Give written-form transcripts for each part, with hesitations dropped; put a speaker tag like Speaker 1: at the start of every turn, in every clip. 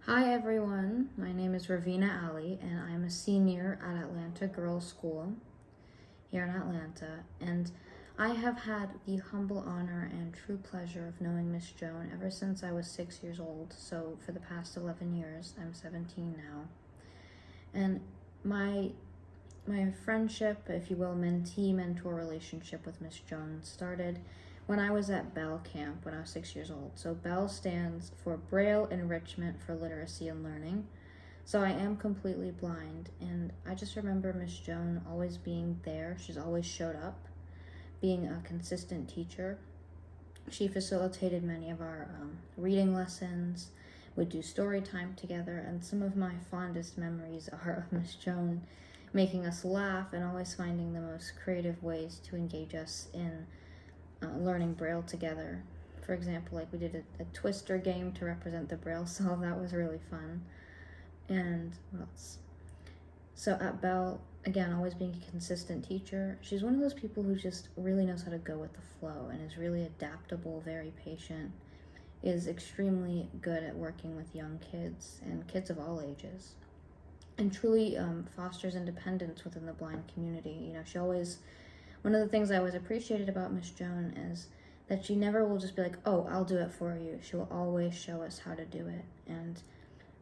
Speaker 1: Hi everyone, my name is Raveena Ali and I'm a senior at Atlanta Girls School here in Atlanta, and I have had the humble honor and true pleasure of knowing Miss Joan ever since I was 6 years old. So for the past 11 years, I'm 17 now. And my friendship, if you will, mentee-mentor relationship with Miss Joan started when I was at Bell Camp when I was 6 years old. So Bell stands for Braille Enrichment for Literacy and Learning. So I am completely blind, and I just remember Miss Joan always being there. She's always showed up, being a consistent teacher. She facilitated many of our reading lessons, would do story time together, and some of my fondest memories are of Miss Joan making us laugh and always finding the most creative ways to engage us in learning Braille together. For example, like we did a twister game to represent the Braille solve. That was really fun. And what else? So at Bell, again, always being a consistent teacher. She's one of those people who just really knows how to go with the flow and is really adaptable, very patient, is extremely good at working with young kids and kids of all ages, and truly fosters independence within the blind community. She always, one of the things I always appreciated about Miss Joan is that she never will just be like, oh, I'll do it for you. She will always show us how to do it, and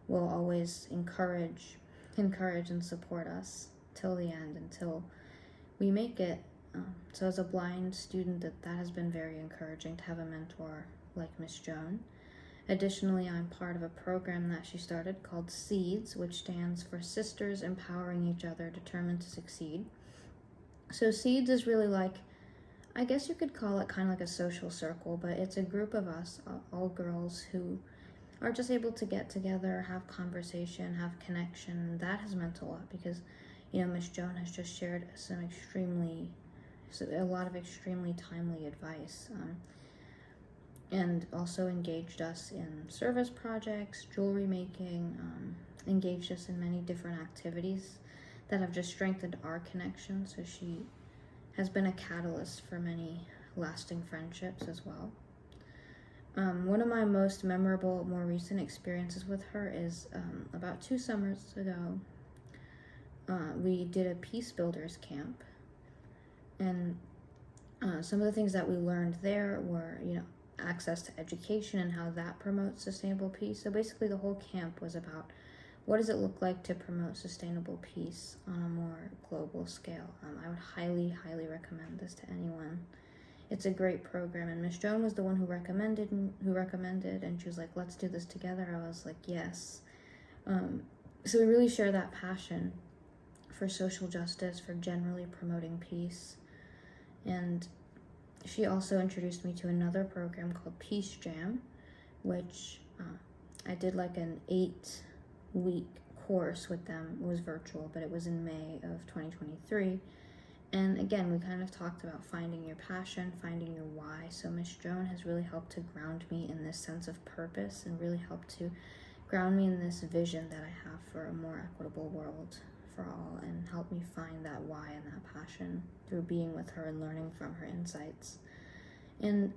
Speaker 1: will always encourage and support us till the end, until we make it. So as a blind student, that has been very encouraging to have a mentor like Miss Joan. Additionally, I'm part of a program that she started called SEEDS, which stands for Sisters Empowering Each Other Determined to Succeed. So SEEDS is really like, I guess you could call it kind of like a social circle, but it's a group of us, all girls, who are just able to get together, have conversation, have connection. That has meant a lot because, Miss Joan has just shared a lot of extremely timely advice. And also engaged us in service projects, jewelry making, engaged us in many different activities that have just strengthened our connection. So she has been a catalyst for many lasting friendships as well. One of my most memorable, more recent experiences with her is about 2 summers ago. We did a Peace Builders camp, and some of the things that we learned there were, access to education and how that promotes sustainable peace. So basically the whole camp was about what does it look like to promote sustainable peace on a more global scale. I would highly recommend this to anyone. It's a great program, and Miss Joan was the one who recommended, and she was like, let's do this together. I was like, yes. So we really share that passion for social justice, for generally promoting peace. And she also introduced me to another program called Peace Jam, which I did like an 8-week course with them. It was virtual, but it was in May of 2023. And again, we kind of talked about finding your passion, finding your why. So Miss Joan has really helped to ground me in this sense of purpose, and really helped to ground me in this vision that I have for a more equitable world for all, and help me find that why and that passion through being with her and learning from her insights. And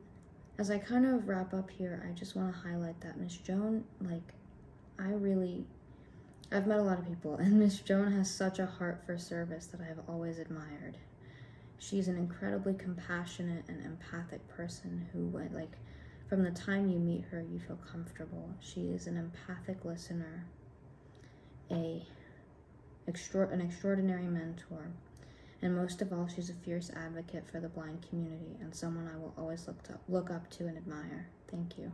Speaker 1: as I kind of wrap up here, I just want to highlight that Miss Joan, I've met a lot of people, and Miss Joan has such a heart for service that I have always admired. She's an incredibly compassionate and empathic person who, from the time you meet her, you feel comfortable. She is an empathic listener, an extraordinary mentor, and most of all, she's a fierce advocate for the blind community, and someone I will always look up to and admire. Thank you.